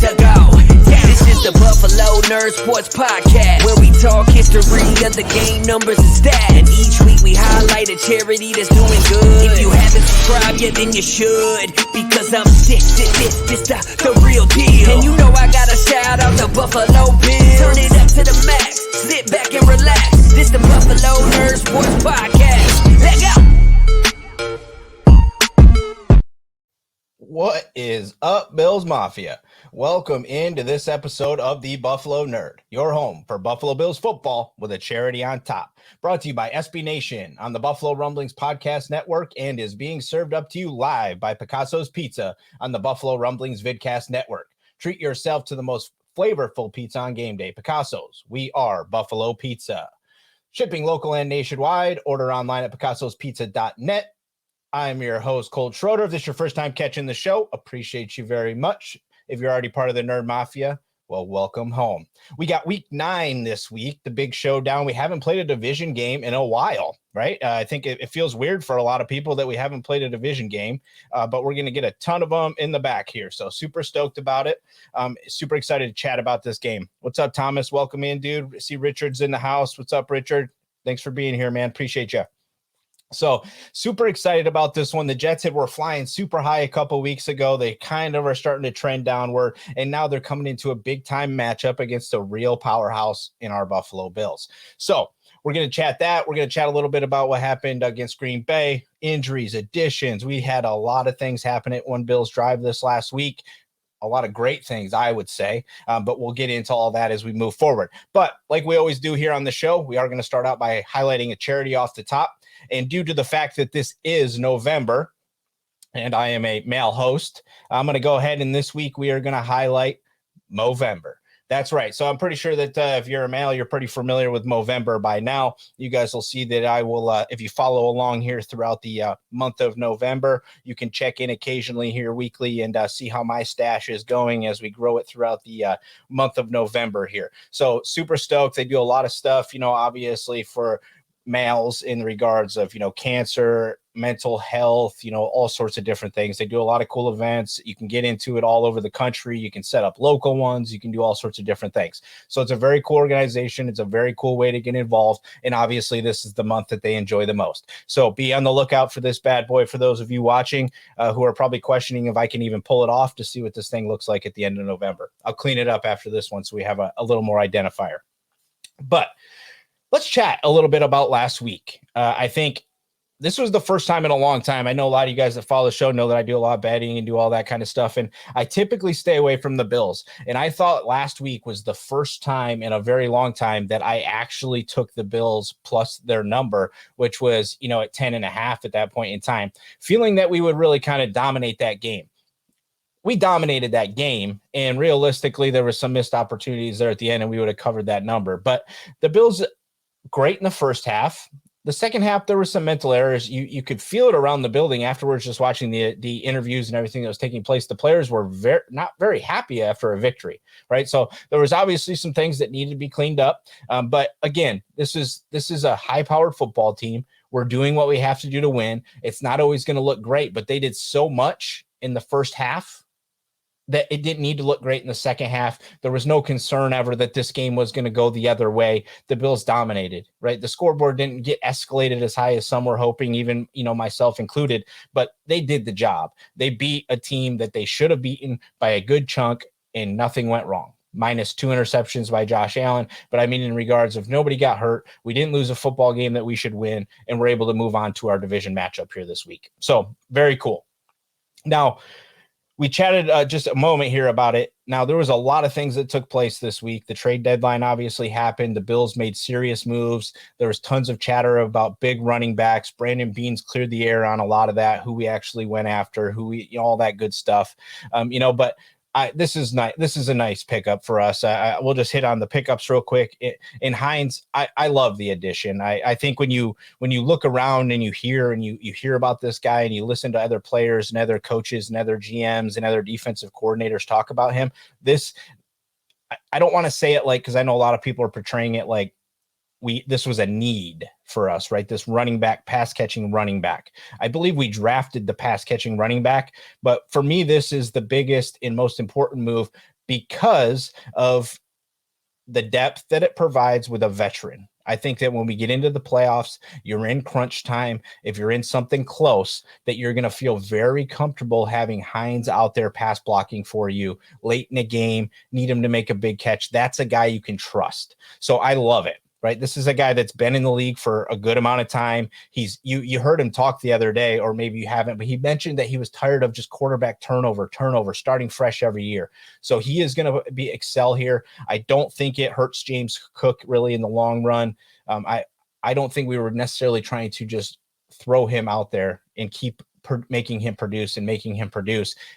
to go. Yeah. This is the Buffalo Nerd Sports Podcast, where we talk history of the game, numbers, and stats. And each week we highlight a charity that's doing good. If you haven't subscribed yet, then you should, because this the real deal. And you know I gotta shout out the Buffalo Bills. Turn it up to the max, sit back and relax. This the Buffalo Nerd Sports Podcast. Let's go. What is up, Bills Mafia? Welcome into this episode of the Buffalo Nerd, your home for Buffalo Bills football with a charity on top. Brought to you by SB Nation on the Buffalo Rumblings Podcast Network and is being served up to you live by Picasso's Pizza on the Buffalo Rumblings Vidcast Network. Treat yourself to the most flavorful pizza on game day. Picasso's, we are Buffalo Pizza. Shipping local and nationwide. Order online at picassospizza.net. I'm your host, Colt Schroeder. If this is your first time catching the show, appreciate you very much. If you're already part of the Nerd Mafia, well, welcome home. We got week 9 this week, the big showdown. We haven't played a division game in a while, right? I think it feels weird for a lot of people that we haven't played a division game, but we're going to get a ton of them in the back here. So super stoked about it. Super excited to chat about this game. What's up, Thomas? Welcome in, dude. See Richard's in the house. What's up, Richard? Thanks for being here, man. Appreciate you. So super excited about this one. The Jets were flying super high a couple weeks ago. They kind of are starting to trend downward, and now they're coming into a big time matchup against a real powerhouse in our Buffalo Bills. So we're going to chat that. We're going to chat a little bit about what happened against Green Bay, injuries, additions. We had a lot of things happen at One Bills Drive this last week. A lot of great things, I would say, but we'll get into all that as we move forward. But like we always do here on the show, we are going to start out by highlighting a charity off the top. And due to the fact that this is November and I am a male host, I'm going to go ahead and this week we are going to highlight Movember. That's right. So I'm pretty sure that if you're a male, you're pretty familiar with Movember by now. You guys will see that I will, if you follow along here throughout the month of November, you can check in occasionally here weekly and see how my stash is going as we grow it throughout the month of November here. So super stoked. They do a lot of stuff, obviously for males in regards of, cancer, mental health, all sorts of different things. They do a lot of cool events. You can get into it all over the country. You can set up local ones. You can do all sorts of different things. So it's a very cool organization. It's a very cool way to get involved. And obviously this is the month that they enjoy the most. So be on the lookout for this bad boy. For those of you watching who are probably questioning if I can even pull it off to see what this thing looks like at the end of November. I'll clean it up after this one so we have a little more identifier. But let's chat a little bit about last week. I think this was the first time in a long time. I know a lot of you guys that follow the show know that I do a lot of betting and do all that kind of stuff. And I typically stay away from the Bills. And I thought last week was the first time in a very long time that I actually took the Bills plus their number, which was, at 10.5 at that point in time, feeling that we would really kind of dominate that game. We dominated that game, and realistically, there were some missed opportunities there at the end, and we would have covered that number. But the Bills, great in the first half. The second half, there were some mental errors. You could feel it around the building afterwards, just watching the interviews and everything that was taking place. The players were not very happy after a victory, right? So there was obviously some things that needed to be cleaned up. But again, this is a high-powered football team. We're doing what we have to do to win. It's not always going to look great, but they did so much in the first half that it didn't need to look great in the second half. There was no concern ever that this game was going to go the other way. The Bills dominated, right? The scoreboard didn't get escalated as high as some were hoping, even, myself included, but they did the job. They beat a team that they should have beaten by a good chunk, and nothing went wrong. Minus 2 interceptions by Josh Allen. But I mean, in regards of nobody got hurt, we didn't lose a football game that we should win, and we're able to move on to our division matchup here this week. So very cool. Now, we chatted just a moment here about it. Now, there was a lot of things that took place this week. The trade deadline obviously happened. The Bills made serious moves. There was tons of chatter about big running backs. Brandon Beans cleared the air on a lot of that, who we actually went after, all that good stuff. But this is nice. This is a nice pickup for us. We'll just hit on the pickups real quick. In Hines, I love the addition. I think when you look around and you hear about this guy and you listen to other players and other coaches and other GMs and other defensive coordinators talk about him, I don't want to say it because I know a lot of people are portraying it like this was a need for us, right? This running back, pass catching running back. I believe we drafted the pass catching running back, but for me, this is the biggest and most important move because of the depth that it provides with a veteran. I think that when we get into the playoffs, you're in crunch time. If you're in something close, that you're going to feel very comfortable having Hines out there pass blocking for you late in a game, need him to make a big catch. That's a guy you can trust. So I love it. Right. This is a guy that's been in the league for a good amount of time. You heard him talk the other day, or maybe you haven't, but he mentioned that he was tired of just quarterback turnover, starting fresh every year. So he is going to excel here. I don't think it hurts James Cook really in the long run. I don't think we were necessarily trying to just throw him out there and keep making him produce.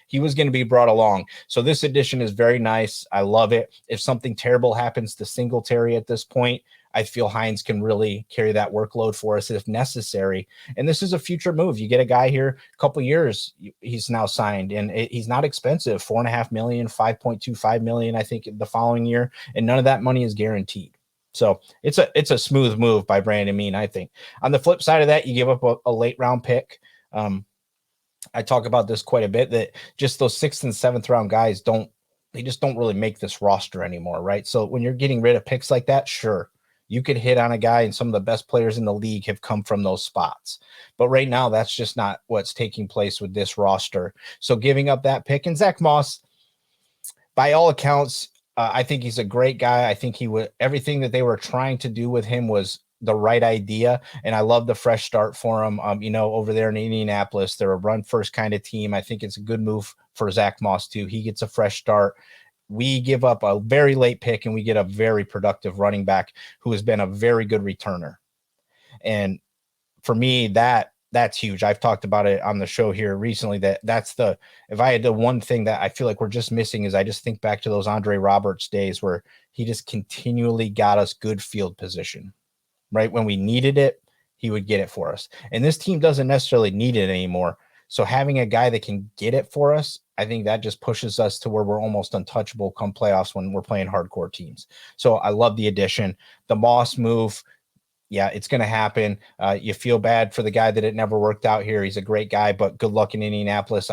He was going to be brought along. So this addition is very nice. I love it. If something terrible happens to Singletary at this point, I feel Hines can really carry that workload for us if necessary. And this is a future move. You get a guy here, a couple years, he's now signed, and he's not expensive. $4.5 million, $5.25 million, I think, the following year, and none of that money is guaranteed. So it's a smooth move by Brandon Beane, I think. On the flip side of that, you give up a late round pick. I talk about this quite a bit, that just those 6th and 7th round guys just don't really make this roster anymore, right? So when you're getting rid of picks like that, sure, you could hit on a guy, and some of the best players in the league have come from those spots. But right now, that's just not what's taking place with this roster. So giving up that pick, and Zach Moss, by all accounts, I think he's a great guy. I think everything that they were trying to do with him was the right idea. And I love the fresh start for him. Over there in Indianapolis, they're a run first kind of team. I think it's a good move for Zach Moss too. He gets a fresh start. We give up a very late pick, and we get a very productive running back who has been a very good returner. And for me, that's huge. I've talked about it on the show here recently, if I had the one thing that I feel like we're just missing, is I just think back to those Andre Roberts days where he just continually got us good field position, right? When we needed it, he would get it for us. And this team doesn't necessarily need it anymore. So having a guy that can get it for us, I think that just pushes us to where we're almost untouchable come playoffs when we're playing hardcore teams. So I love the addition. The Moss move, yeah, it's going to happen. You feel bad for the guy that it never worked out here. He's a great guy, but good luck in Indianapolis.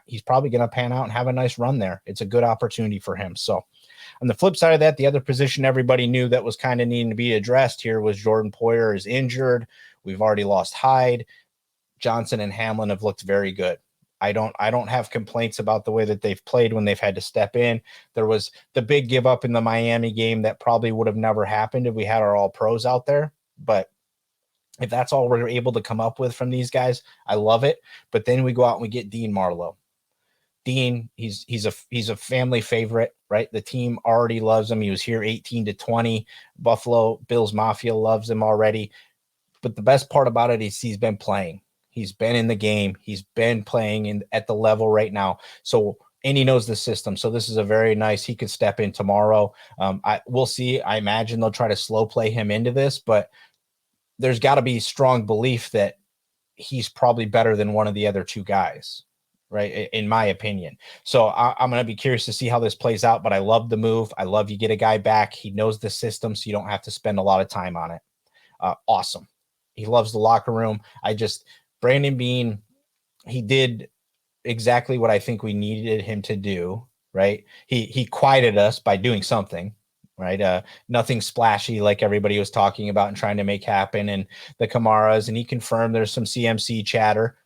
He's probably going to pan out and have a nice run there. It's a good opportunity for him. So on the flip side of that, the other position everybody knew that was kind of needing to be addressed here was Jordan Poyer is injured. We've already lost Hyde. Johnson and Hamlin have looked very good. I don't have complaints about the way that they've played when they've had to step in. There was the big give up in the Miami game that probably would have never happened if we had our all pros out there. But if that's all we're able to come up with from these guys, I love it. But then we go out and we get Dean Marlowe. Dean, he's a family favorite, right? The team already loves him. He was here 18 to 20. Buffalo Bills Mafia loves him already. But the best part about it is he's been playing. He's been in the game. He's been playing at the level right now. So, and he knows the system. So this is a very nice, he could step in tomorrow. We'll see. I imagine they'll try to slow play him into this, but there's got to be strong belief that he's probably better than one of the other two guys, right? In my opinion. So I'm going to be curious to see how this plays out, but I love the move. I love you get a guy back. He knows the system, so you don't have to spend a lot of time on it. Awesome. He loves the locker room. Brandon Beane, he did exactly what I think we needed him to do, right? He quieted us by doing something, right? Nothing splashy like everybody was talking about and trying to make happen, and the Kamaras, and he confirmed there's some CMC chatter.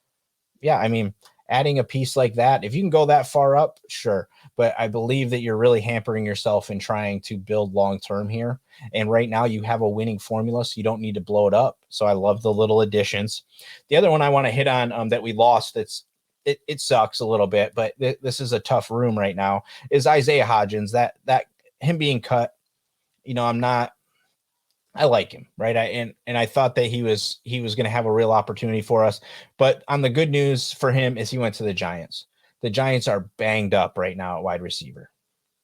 Yeah, I mean, adding a piece like that, if you can go that far up, sure. But I believe that you're really hampering yourself in trying to build long-term here. And right now you have a winning formula, so you don't need to blow it up. So I love the little additions. The other one I want to hit on that we lost, it sucks a little bit, but this is a tough room right now, is Isaiah Hodgins. That him being cut, I like him, right? I thought that he was going to have a real opportunity for us. But on the good news for him is he went to the Giants. The Giants are banged up right now at wide receiver,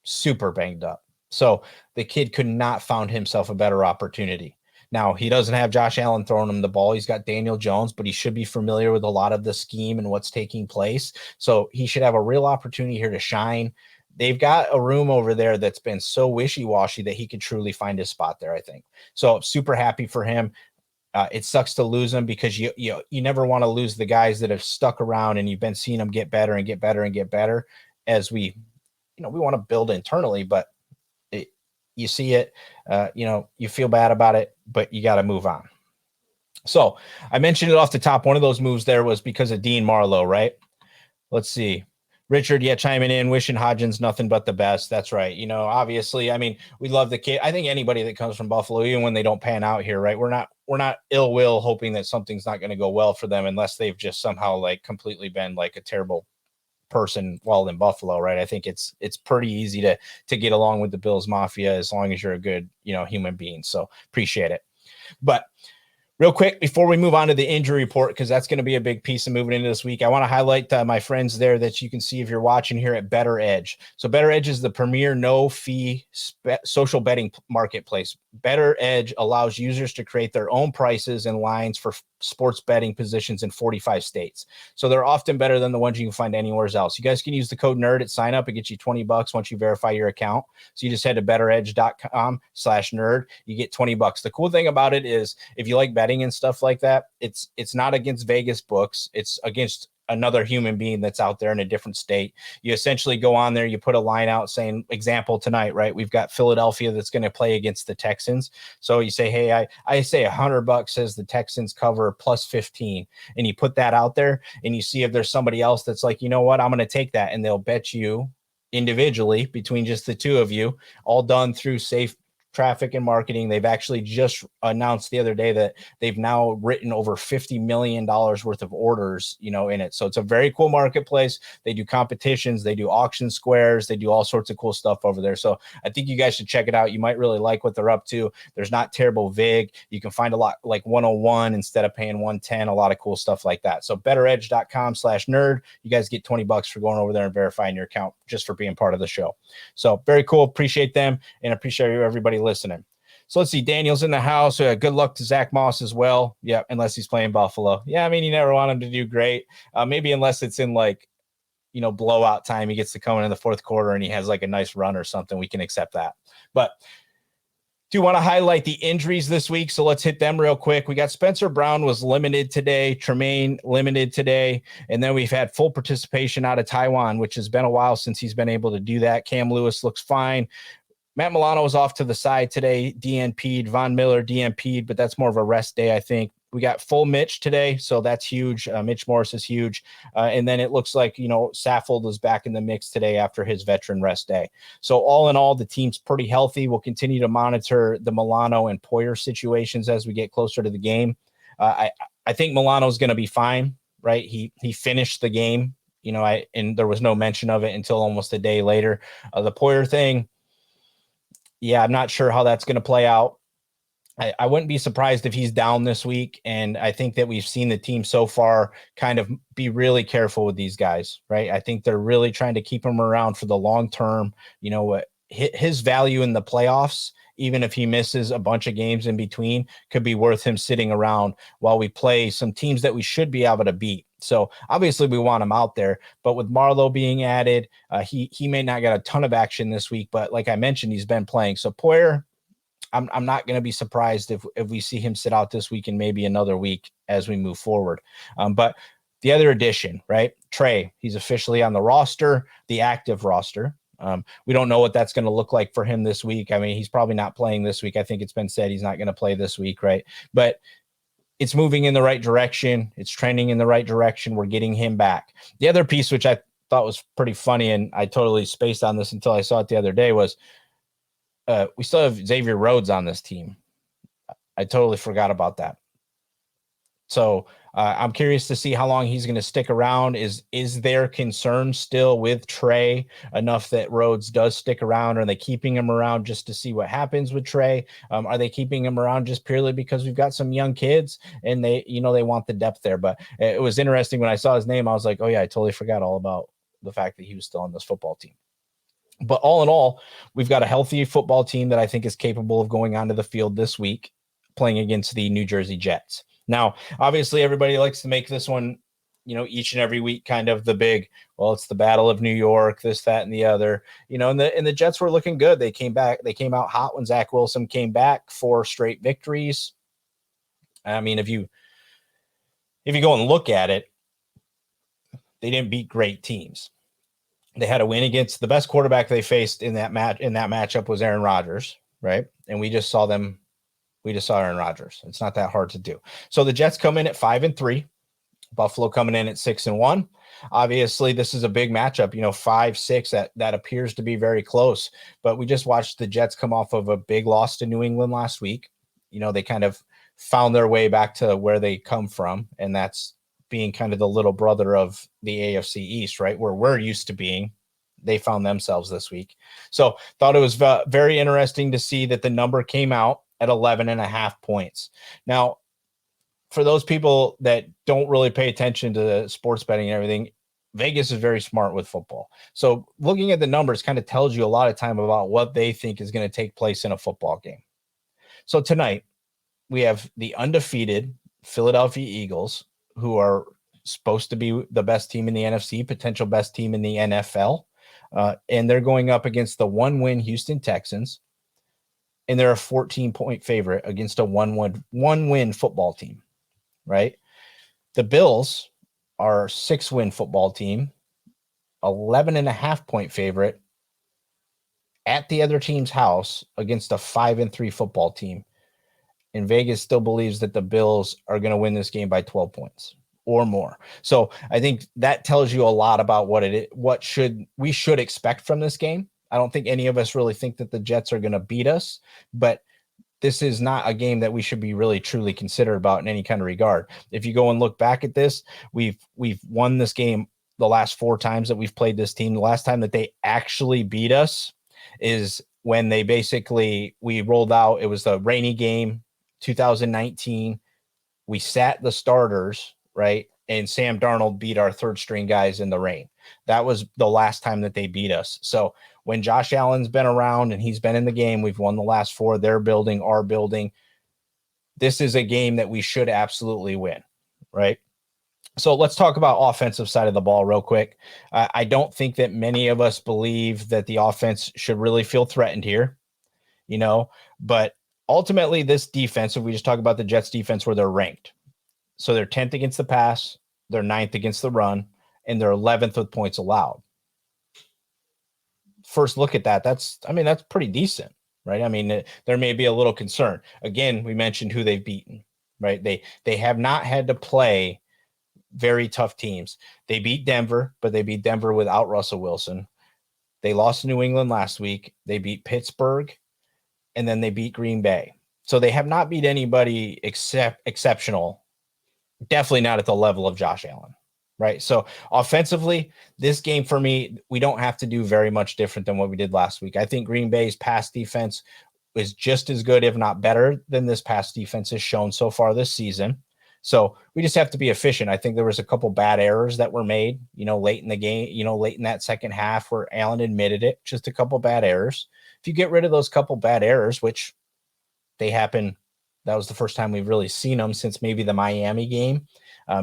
super banged up. So the kid could not found himself a better opportunity. Now, he doesn't have Josh Allen throwing him the ball. He's got Daniel Jones, but he should be familiar with a lot of the scheme and what's taking place. So he should have a real opportunity here to shine. They've got a room over there that's been so wishy-washy that he could truly find his spot there, I think. So super happy for him. It sucks to lose him because you never want to lose the guys that have stuck around and you've been seeing them get better and get better and get better as we we want to build internally, but you see it, you feel bad about it, but you got to move on. So I mentioned it off the top. One of those moves there was because of Dean Marlowe, right? Let's see. Richard, chiming in, wishing Hodgins nothing but the best. That's right. Obviously, I mean, we love the kid. I think anybody that comes from Buffalo, even when they don't pan out here, right? We're not ill will hoping that something's not going to go well for them unless they've just somehow like completely been like a terrible person while in Buffalo, right? I think it's pretty easy to get along with the Bills Mafia as long as you're a good, human being. So appreciate it. But real quick, before we move on to the injury report, because that's going to be a big piece of moving into this week, I want to highlight my friends there that you can see if you're watching here at Better Edge. So Better Edge is the premier no-fee social betting marketplace. Better Edge allows users to create their own prices and lines for sports betting positions in 45 states. So they're often better than the ones you can find anywhere else. You guys can use the code NERD at sign up. It gets you $20 once you verify your account. So you just head to betteredge.com/nerd. You get $20. The cool thing about it is if you like betting and stuff like that, it's not against Vegas books. It's against another human being that's out there in a different state. You essentially go on there, you put a line out saying, example tonight, right? We've got Philadelphia that's going to play against the Texans. So you say, hey, I say $100 says the Texans cover plus 15, and you put that out there and you see if there's somebody else that's like, you know what, I'm going to take that, and they'll bet you individually between just the two of you, all done through safe traffic and marketing. They've actually just announced the other day that they've now written over $50 million worth of orders, in it. So it's a very cool marketplace. They do competitions, they do auction squares, they do all sorts of cool stuff over there. So I think you guys should check it out. You might really like what they're up to. There's not terrible vig. You can find a lot like 101 instead of paying 110, a lot of cool stuff like that. So betteredge.com/nerd. You guys get $20 for going over there and verifying your account just for being part of the show. So very cool. Appreciate them and appreciate everybody listening. So let's see. Daniel's in the house. Good luck to Zach Moss as well. Yeah, unless he's playing Buffalo. Yeah, I mean, you never want him to do great. Maybe unless it's in like, blowout time. He gets to come in the fourth quarter and he has like a nice run or something. We can accept that. But do want to highlight the injuries this week, so let's hit them real quick. We got Spencer Brown was limited today, Tremaine limited today, and then we've had full participation out of Taiwan, which has been a while since he's been able to do that. Cam Lewis looks fine. Matt Milano was off to the side today, DNP'd. Von Miller DNP'd, but that's more of a rest day, I think. We got full Mitch today, so that's huge. Mitch Morris is huge. And then it looks like, Saffold is back in the mix today after his veteran rest day. So all in all, the team's pretty healthy. We'll continue to monitor the Milano and Poyer situations as we get closer to the game. I think Milano's going to be fine, right? He finished the game, and there was no mention of it until almost a day later. The Poyer thing, yeah, I'm not sure how that's going to play out. I wouldn't be surprised if he's down this week. And I think that we've seen the team so far kind of be really careful with these guys, right? I think they're really trying to keep him around for the long term. His value in the playoffs, even if he misses a bunch of games in between, could be worth him sitting around while we play some teams that we should be able to beat. So obviously we want him out there, but with Marlowe being added, he may not get a ton of action this week, but like I mentioned, he's been playing. So Poyer, I'm not going to be surprised if we see him sit out this week and maybe another week as we move forward. But the other addition, right? Trey, he's officially on the roster, the active roster. We don't know what that's going to look like for him this week. I mean, he's probably not playing this week. I think it's been said he's not going to play this week, right? But it's moving in the right direction. It's trending in the right direction. We're getting him back. The other piece, which I thought was pretty funny, and I totally spaced on this until I saw it the other day, was we still have Xavier Rhodes on this team. I totally forgot about that. So I'm curious to see how long he's going to stick around. Is there concern still with Trey enough that Rhodes does stick around? Are they keeping him around just to see what happens with Trey? Are they keeping him around just purely because we've got some young kids and they want the depth there? But it was interesting when I saw his name. I was like, oh yeah, I totally forgot all about the fact that he was still on this football team. But all in all, we've got a healthy football team that I think is capable of going onto the field this week, playing against the New Jersey Jets. Now, obviously, everybody likes to make this one, each and every week kind of the big, well, it's the Battle of New York, this, that, and the other, and the Jets were looking good. They came back. They came out hot when Zach Wilson came back, 4 straight victories. I mean, if you go and look at it, they didn't beat great teams. They had a win against the best quarterback they faced in that matchup was Aaron Rodgers, right? And we just saw Aaron Rodgers. It's not that hard to do. So the Jets come in at 5-3. Buffalo coming in at 6-1. Obviously, this is a big matchup, 5-6. That appears to be very close. But we just watched the Jets come off of a big loss to New England last week. They kind of found their way back to where they come from, and that's being kind of the little brother of the AFC East, right? Where we're used to being. They found themselves this week. So thought it was very interesting to see that the number came out at 11.5 points. Now, for those people that don't really pay attention to sports betting and everything, Vegas is very smart with football. So looking at the numbers kind of tells you a lot of time about what they think is going to take place in a football game. So tonight we have the undefeated Philadelphia Eagles, who are supposed to be the best team in the NFC, potential best team in the NFL. And they're going up against the 1-win Houston Texans. And they're a 14-point favorite against a one-win football team, right? The Bills are a 6-win football team, 11.5-point favorite at the other team's house against a 5-3 football team. And Vegas still believes that the Bills are going to win this game by 12 points or more. So I think that tells you a lot about what we should expect from this game. I don't think any of us really think that the Jets are going to beat us, but this is not a game that we should be really truly considered about in any kind of regard. If you go and look back at this, we've won this game the last 4 times that we've played this team. The last time that they actually beat us is when we rolled out. It was the rainy game, 2019. We sat the starters, right? And Sam Darnold beat our third string guys in the rain. That was the last time that they beat us. So when Josh Allen's been around and he's been in the game, we've won the last 4. Their building, our building. This is a game that we should absolutely win, right? So let's talk about offensive side of the ball real quick. I don't think that many of us believe that the offense should really feel threatened here, but ultimately this defense, if we just talk about the Jets defense, where they're ranked. So they're 10th against the pass, they're 9th against the run, and they're 11th with points allowed. First look at that. That's pretty decent, right? I mean, there may be a little concern. Again, we mentioned who they've beaten, right? They have not had to play very tough teams. They beat Denver, but they beat Denver without Russell Wilson. They lost to New England last week. They beat Pittsburgh, and then they beat Green Bay. So they have not beat anybody exceptional. Definitely not at the level of Josh Allen, right? So offensively, this game for me, we don't have to do very much different than what we did last week. I think Green Bay's pass defense is just as good, if not better, than this pass defense has shown so far this season. So we just have to be efficient. I think there was a couple bad errors that were made, late in the game, late in that second half where Allen admitted it, just a couple bad errors. If you get rid of those couple bad errors, which they happen, that was the first time we've really seen him since maybe the Miami game.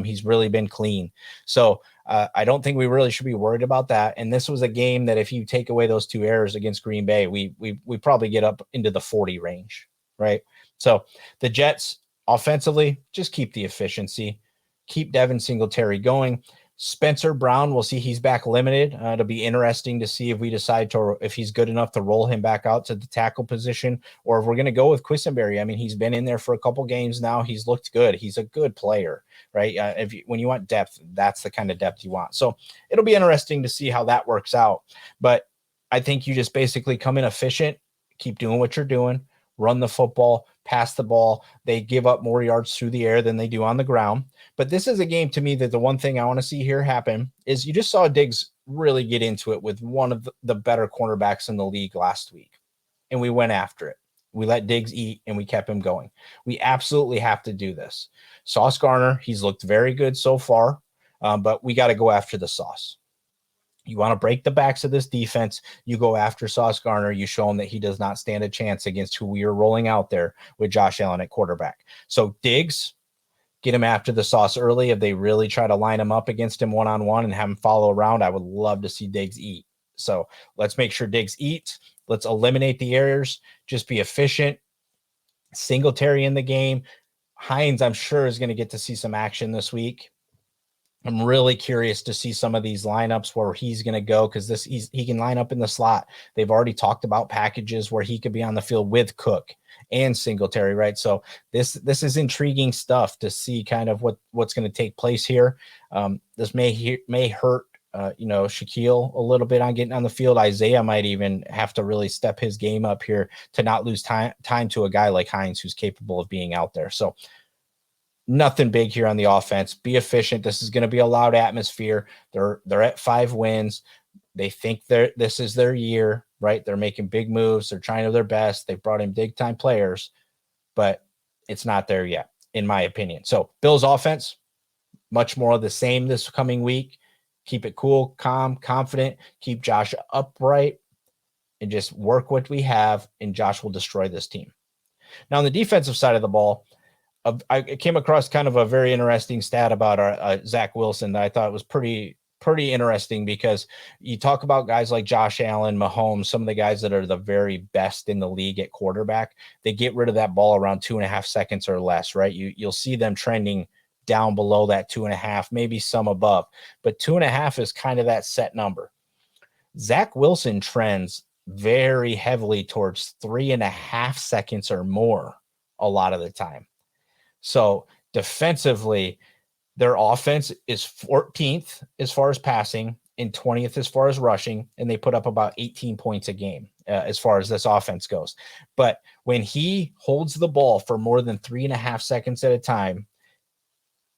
He's really been clean. So I don't think we really should be worried about that. And this was a game that if you take away those 2 errors against Green Bay, we probably get up into the 40 range, right? So the Jets offensively, just keep the efficiency, keep Devin Singletary going. Spencer Brown, we'll see, he's back limited. It'll be interesting to see if we decide if he's good enough to roll him back out to the tackle position, or if we're going to go with Quisenberry. I mean, he's been in there for a couple games now. He's looked good. He's a good player, right? When you want depth, that's the kind of depth you want. So it'll be interesting to see how that works out. But I think you just basically come in efficient, keep doing what you're doing, run the football, pass the ball. They give up more yards through the air than they do on the ground. But this is a game to me that the one thing I want to see here happen is you just saw Diggs really get into it with one of the better cornerbacks in the league last week. And we went after it. We let Diggs eat and we kept him going. We absolutely have to do this. Sauce Gardner, he's looked very good so far, but we got to go after the sauce. You want to break the backs of this defense, you go after Sauce Gardner. You show him that he does not stand a chance against who we are rolling out there with Josh Allen at quarterback. So Diggs, get him after the sauce early. If they really try to line him up against him one-on-one and have him follow around, I would love to see Diggs eat. So let's make sure Diggs eats. Let's eliminate the errors. Just be efficient. Singletary in the game. Hines, I'm sure, is going to get to see some action this week. I'm really curious to see some of these lineups where he's going to go, because he can line up in the slot. They've already talked about packages where he could be on the field with Cook and Singletary, right? So this is intriguing stuff to see kind of what's going to take place here. This may hurt Shaquille a little bit on getting on the field. Isaiah might even have to really step his game up here to not lose time to a guy like Hines, who's capable of being out there. So nothing big here on the offense. Be efficient. This is going to be a loud atmosphere. They're at 5 wins. They think this is their year, right? They're making big moves. They're trying their best. They've brought in big time players, but it's not there yet, in my opinion. So Bills offense, much more of the same this coming week. Keep it cool, calm, confident. Keep Josh upright and just work what we have, and Josh will destroy this team. Now, on the defensive side of the ball, I came across kind of a very interesting stat about our Zach Wilson that I thought was pretty interesting, because you talk about guys like Josh Allen, Mahomes, some of the guys that are the very best in the league at quarterback. They get rid of that ball around 2.5 seconds or less, right? You'll see them trending down below that 2.5, maybe some above, but 2.5 is kind of that set number. Zach Wilson trends very heavily towards 3.5 seconds or more a lot of the time. So defensively, their offense is 14th as far as passing and 20th as far as rushing, and they put up about 18 points a game as far as this offense goes. But when he holds the ball for more than 3.5 seconds at a time,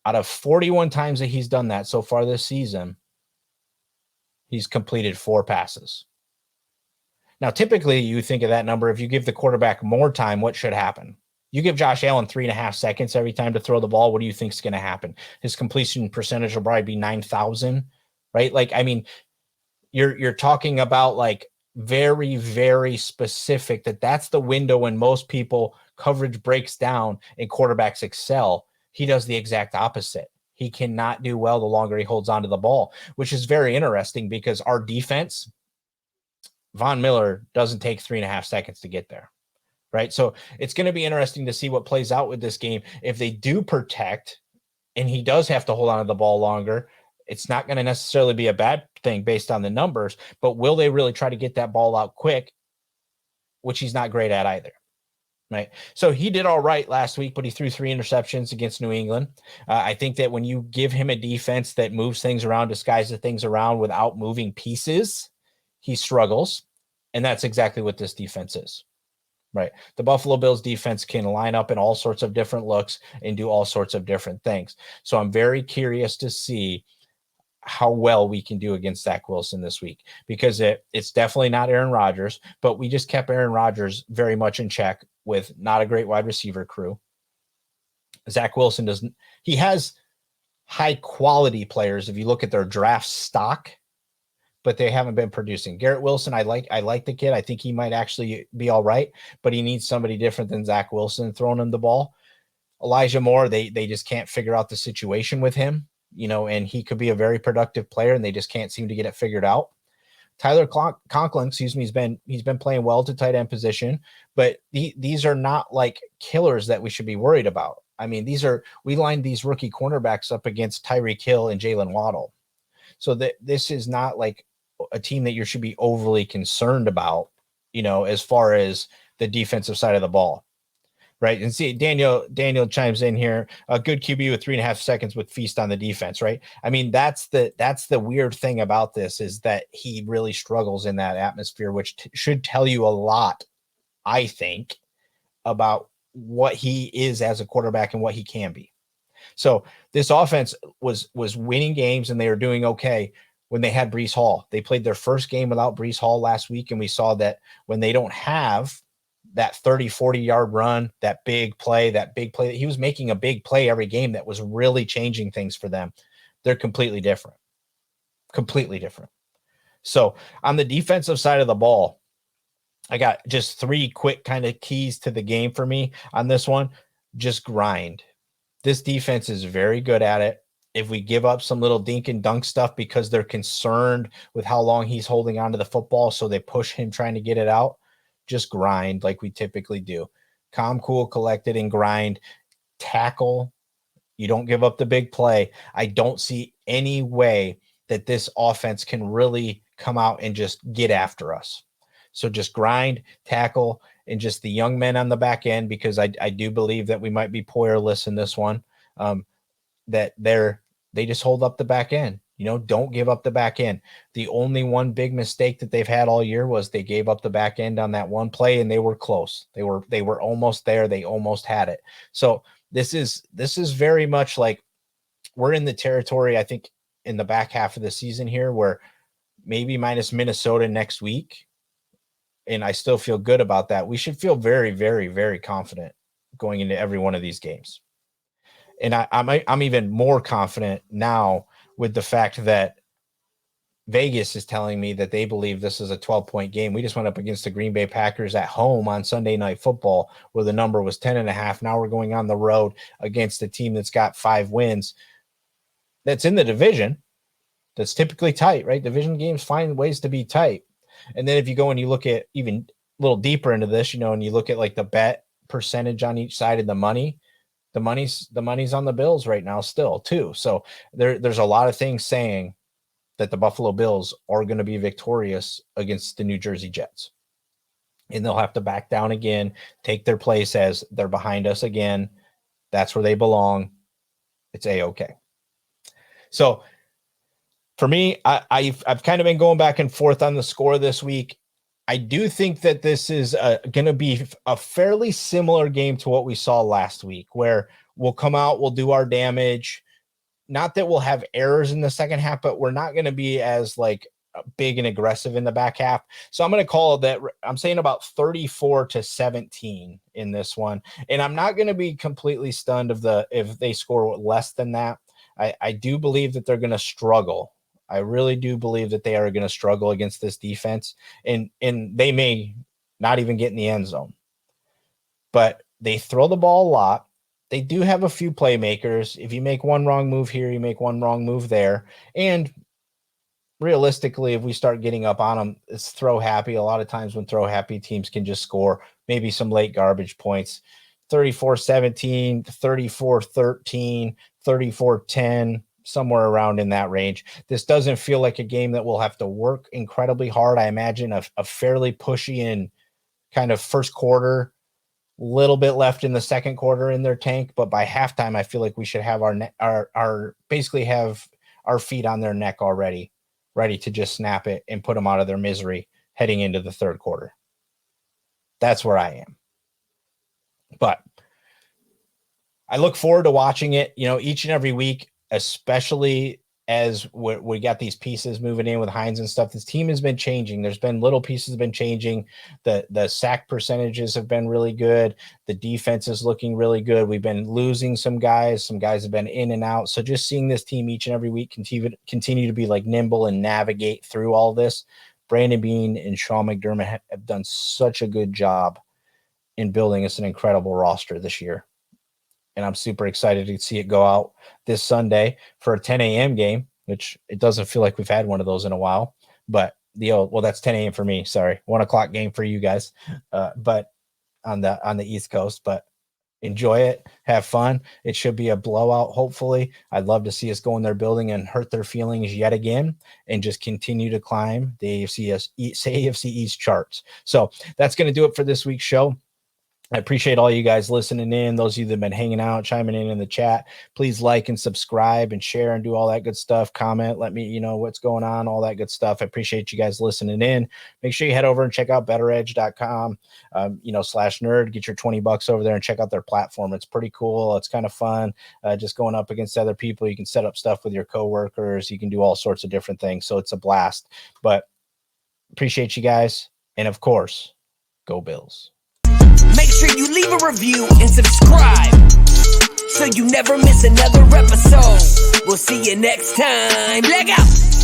out of 41 times that he's done that so far this season, he's completed 4 passes. Now, typically, you think of that number, if you give the quarterback more time, what should happen? You give Josh Allen 3.5 seconds every time to throw the ball, what do you think is going to happen? His completion percentage will probably be 9,000, right? Like, I mean, you're talking about like very, very specific that's the window when most people coverage breaks down and quarterbacks excel. He does the exact opposite. He cannot do well the longer he holds onto the ball, which is very interesting because our defense, Von Miller, doesn't take 3.5 seconds to get there. Right. So it's going to be interesting to see what plays out with this game. If they do protect and he does have to hold on to the ball longer, it's not going to necessarily be a bad thing based on the numbers, but will they really try to get that ball out quick, which he's not great at either. Right. So he did all right last week, but he threw 3 interceptions against New England. I think that when you give him a defense that moves things around, disguises things around without moving pieces, he struggles. And that's exactly what this defense is. Right. The Buffalo Bills defense can line up in all sorts of different looks and do all sorts of different things. So I'm very curious to see how well we can do against Zach Wilson this week, because it's definitely not Aaron Rodgers, but we just kept Aaron Rodgers very much in check with not a great wide receiver crew. Zach Wilson he has high quality players if you look at their draft stock, but they haven't been producing. Garrett Wilson, I like the kid. I think he might actually be all right, but he needs somebody different than Zach Wilson throwing him the ball. Elijah Moore, they just can't figure out the situation with him, and he could be a very productive player, and they just can't seem to get it figured out. Tyler Conklin, he's been playing well to tight end position, but these are not like killers that we should be worried about. I mean, we lined these rookie cornerbacks up against Tyreek Hill and Jalen Waddle. So this is not like a team that you should be overly concerned about, as far as the defensive side of the ball. Right. And see, Daniel chimes in here. A good QB with 3.5 seconds would feast on the defense. Right. I mean, that's the weird thing about this, is that he really struggles in that atmosphere, which should tell you a lot, I think, about what he is as a quarterback and what he can be. So this offense was winning games, and they were doing okay when they had Breece Hall. They played their first game without Breece Hall last week, and we saw that when they don't have that 30, 40-yard run, that big play, he was making a big play every game that was really changing things for them. They're completely different. Completely different. So on the defensive side of the ball, I got just 3 quick kind of keys to the game for me on this one. Just grind. This defense is very good at it. If we give up some little dink and dunk stuff because they're concerned with how long he's holding onto the football, so they push him trying to get it out, just grind like we typically do. Calm, cool, collected, and grind. Tackle You don't give up the big play. I don't see any way that this offense can really come out and just get after us. So just grind, tackle, and just the young men on the back end, because I do believe that we might be Poyerless in this one, that they just hold up the back end. Don't give up the back end. The only one big mistake that they've had all year was they gave up the back end on that one play, and they were close. They were almost there. They almost had it. So this is very much like we're in the territory, I think, in the back half of the season here, where maybe minus Minnesota next week, and I still feel good about that. We should feel very, very, very confident going into every one of these games. And I'm even more confident now with the fact that Vegas is telling me that they believe this is a 12-point game. We just went up against the Green Bay Packers at home on Sunday Night Football, where the number was 10.5. Now we're going on the road against a team that's got 5 wins, that's in the division, that's typically tight, right? Division games find ways to be tight. And then if you go and you look at even a little deeper into this, and you look at like the bet percentage on each side of the money's on the Bills right now still too. So there's a lot of things saying that the Buffalo Bills are going to be victorious against the New Jersey Jets. And they'll have to back down again, take their place as they're behind us again. That's where they belong. It's A-okay. So for me, I've kind of been going back and forth on the score this week. I do think that this is going to be a fairly similar game to what we saw last week, where we'll come out, we'll do our damage. Not that we'll have errors in the second half, but we're not going to be as like big and aggressive in the back half. So I'm going to call that. I'm saying about 34-17 in this one. And I'm not going to be completely stunned if they score less than that. I do believe that they're going to struggle. I really do believe that they are going to struggle against this defense, and they may not even get in the end zone, but they throw the ball a lot. They do have a few playmakers. If you make one wrong move here, you make one wrong move there. And realistically, if we start getting up on them, it's throw happy. A lot of times when throw happy, teams can just score maybe some late garbage points. 34-17, 34-13, 34-10, somewhere around in that range. This doesn't feel like a game that we'll have to work incredibly hard. I imagine a fairly pushy and kind of first quarter, little bit left in the second quarter in their tank, but by halftime, I feel like we should have our basically have our feet on their neck already, ready to just snap it and put them out of their misery heading into the third quarter. That's where I am. But I look forward to watching it, each and every week, especially as we got these pieces moving in with Hines and stuff. This team has been changing. There's been little pieces have been changing. The sack percentages have been really good. The defense is looking really good. We've been losing some guys. Some guys have been in and out. So just seeing this team each and every week continue to be like nimble and navigate through all this. Brandon Beane and Sean McDermott have done such a good job in building us an incredible roster this year. And I'm super excited to see it go out this Sunday for a 10 a.m. game, which it doesn't feel like we've had one of those in a while. But that's 10 a.m. for me. Sorry, 1 o'clock game for you guys. But on the East Coast. But enjoy it, have fun. It should be a blowout. Hopefully, I'd love to see us go in their building and hurt their feelings yet again, and just continue to climb the AFC East charts. So that's going to do it for this week's show. I appreciate all you guys listening in. Those of you that have been hanging out, chiming in the chat, please like and subscribe and share and do all that good stuff. Comment, let me know what's going on, all that good stuff. I appreciate you guys listening in. Make sure you head over and check out betteredge.com, /nerd. Get your $20 over there and check out their platform. It's pretty cool. It's kind of fun. Just going up against other people. You can set up stuff with your coworkers. You can do all sorts of different things. So it's a blast. But appreciate you guys. And of course, go Bills. Make sure you leave a review and subscribe so you never miss another episode. We'll see you next time. Leg out!